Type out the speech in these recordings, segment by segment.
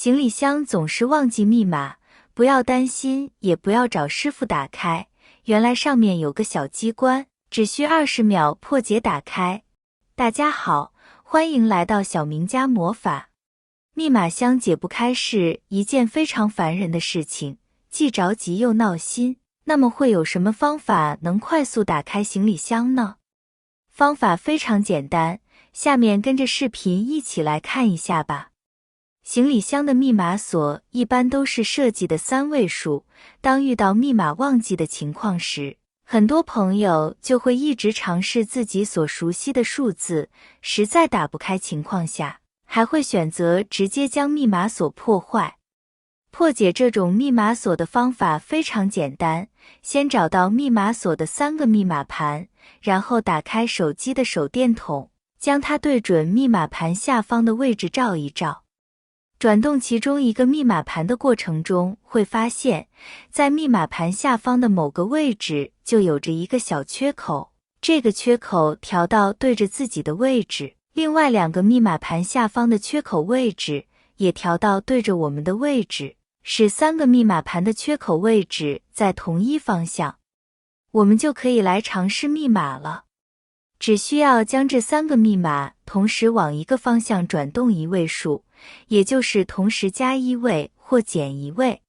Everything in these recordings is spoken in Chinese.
行李箱总是忘记密码，不要担心，也不要找师傅打开，原来上面有个小机关，只需20秒破解打开。大家好，欢迎来到小明家魔法。密码箱解不开是一件非常烦人的事情，既着急又闹心。那么会有什么方法能快速打开行李箱呢？方法非常简单，下面跟着视频一起来看一下吧。行李箱的密码锁一般都是设计的3位数，当遇到密码忘记的情况时，很多朋友就会一直尝试自己所熟悉的数字，实在打不开情况下，还会选择直接将密码锁破坏。破解这种密码锁的方法非常简单，先找到密码锁的3个密码盘，然后打开手机的手电筒，将它对准密码盘下方的位置照一照。转动其中一个密码盘的过程中，会发现，在密码盘下方的某个位置就有着一个小缺口，这个缺口调到对着自己的位置，另外2个密码盘下方的缺口位置也调到对着我们的位置，使3个密码盘的缺口位置在同一方向。我们就可以来尝试密码了。只需要将这3个密码同时往一个方向转动1位数，也就是同时加1位或减1位。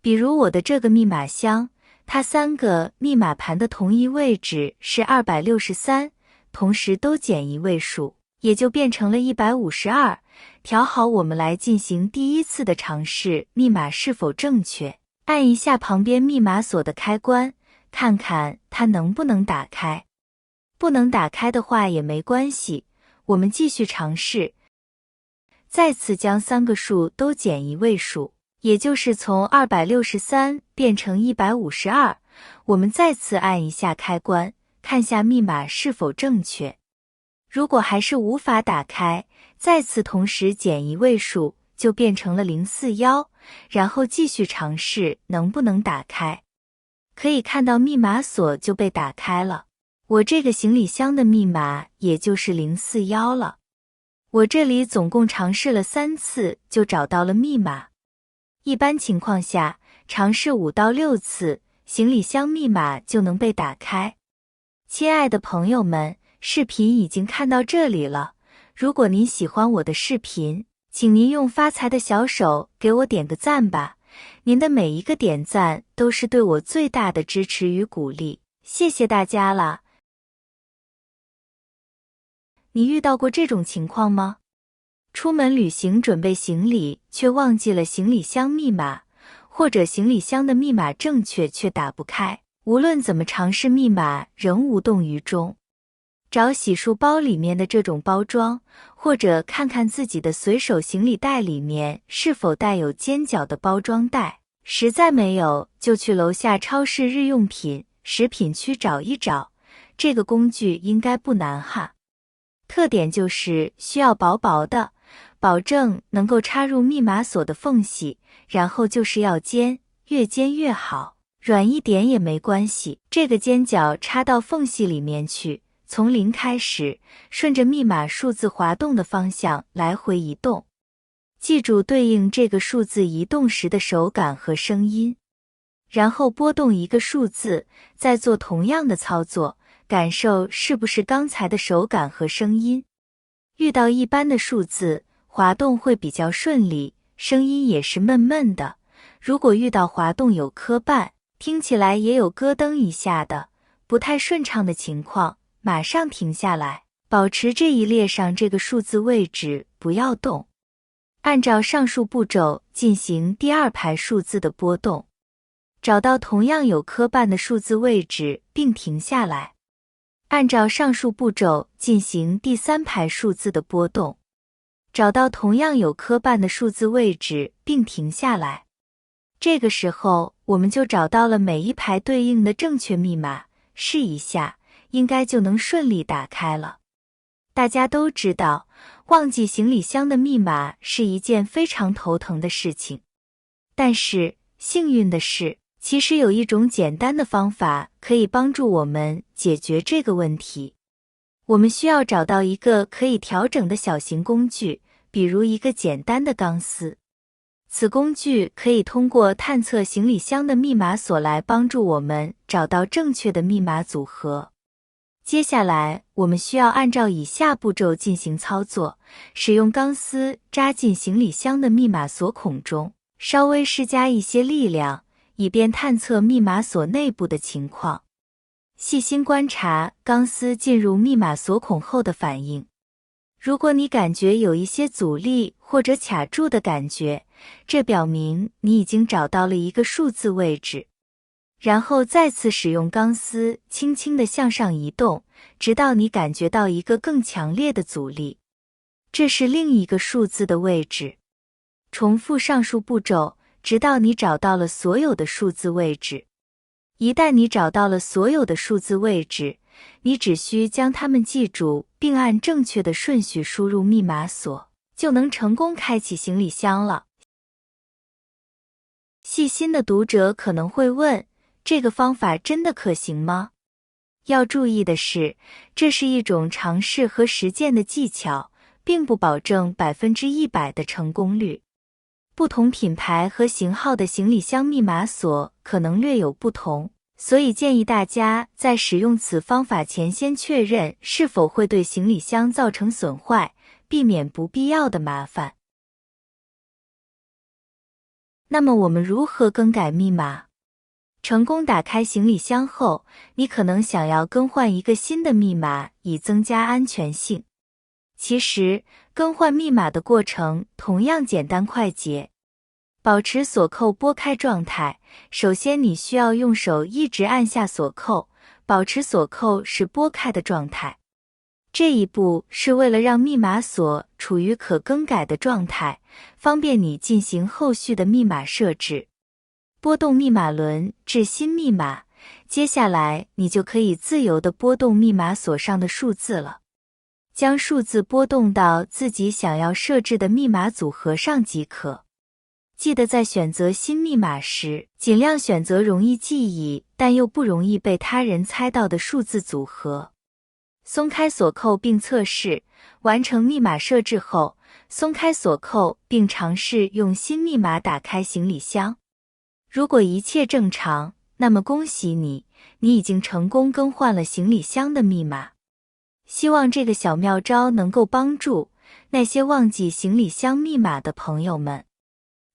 比如我的这个密码箱，它3个密码盘的同一位置是263，同时都减1位数，也就变成了152。调好，我们来进行第一次的尝试，密码是否正确？按一下旁边密码锁的开关，看看它能不能打开。不能打开的话也没关系，我们继续尝试。再次将3个数都减1位数，也就是从263变成152。我们再次按一下开关，看下密码是否正确。如果还是无法打开，再次同时减1位数，就变成了041，然后继续尝试能不能打开。可以看到密码锁就被打开了。我这个行李箱的密码也就是041了。我这里总共尝试了3次就找到了密码。一般情况下，尝试5到6次，行李箱密码就能被打开。亲爱的朋友们，视频已经看到这里了。如果您喜欢我的视频，请您用发财的小手给我点个赞吧。您的每一个点赞都是对我最大的支持与鼓励，谢谢大家了。你遇到过这种情况吗？出门旅行准备行李，却忘记了行李箱密码，或者行李箱的密码正确却打不开，无论怎么尝试密码仍无动于衷。找洗漱包里面的这种包装，或者看看自己的随手行李袋里面是否带有尖角的包装袋，实在没有就去楼下超市日用品、食品区找一找，这个工具应该不难哈。特点就是需要薄薄的，保证能够插入密码锁的缝隙，然后就是要尖，越尖越好，软一点也没关系。这个尖角插到缝隙里面去，从0开始，顺着密码数字滑动的方向来回移动。记住对应这个数字移动时的手感和声音，然后拨动一个数字，再做同样的操作，感受是不是刚才的手感和声音。遇到一般的数字，滑动会比较顺利，声音也是闷闷的。如果遇到滑动有磕绊，听起来也有咯噔一下的，不太顺畅的情况，马上停下来，保持这一列上这个数字位置，不要动。按照上述步骤进行第2排数字的波动，找到同样有磕绊的数字位置并停下来。按照上述步骤进行第3排数字的波动，找到同样有磕绊的数字位置并停下来。这个时候我们就找到了每一排对应的正确密码，试一下，应该就能顺利打开了。大家都知道，忘记行李箱的密码是一件非常头疼的事情。但是幸运的是，其实有一种简单的方法可以帮助我们解决这个问题。我们需要找到一个可以调整的小型工具，比如一个简单的钢丝。此工具可以通过探测行李箱的密码锁来帮助我们找到正确的密码组合。接下来，我们需要按照以下步骤进行操作：使用钢丝扎进行李箱的密码锁孔中，稍微施加一些力量，以便探测密码锁内部的情况。细心观察钢丝进入密码锁孔后的反应。如果你感觉有一些阻力或者卡住的感觉，这表明你已经找到了一个数字位置。然后再次使用钢丝轻轻地向上移动，直到你感觉到一个更强烈的阻力。这是另一个数字的位置。重复上述步骤，直到你找到了所有的数字位置。一旦你找到了所有的数字位置，你只需将它们记住，并按正确的顺序输入密码锁，就能成功开启行李箱了。细心的读者可能会问，这个方法真的可行吗？要注意的是，这是一种尝试和实践的技巧，并不保证100%的成功率。不同品牌和型号的行李箱密码锁可能略有不同，所以建议大家在使用此方法前先确认是否会对行李箱造成损坏，避免不必要的麻烦。那么我们如何更改密码？成功打开行李箱后，你可能想要更换一个新的密码以增加安全性。其实，更换密码的过程同样简单快捷。保持锁扣拨开状态，首先你需要用手一直按下锁扣，保持锁扣是拨开的状态。这一步是为了让密码锁处于可更改的状态，方便你进行后续的密码设置。拨动密码轮至新密码，接下来你就可以自由地拨动密码锁上的数字了。将数字拨动到自己想要设置的密码组合上即可。记得在选择新密码时，尽量选择容易记忆但又不容易被他人猜到的数字组合。松开锁扣并测试，完成密码设置后，松开锁扣并尝试用新密码打开行李箱。如果一切正常，那么恭喜你，你已经成功更换了行李箱的密码。希望这个小妙招能够帮助那些忘记行李箱密码的朋友们。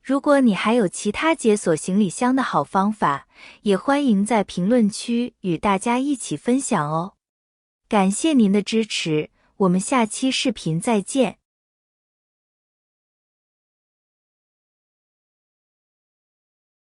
如果你还有其他解锁行李箱的好方法，也欢迎在评论区与大家一起分享哦。感谢您的支持，我们下期视频再见。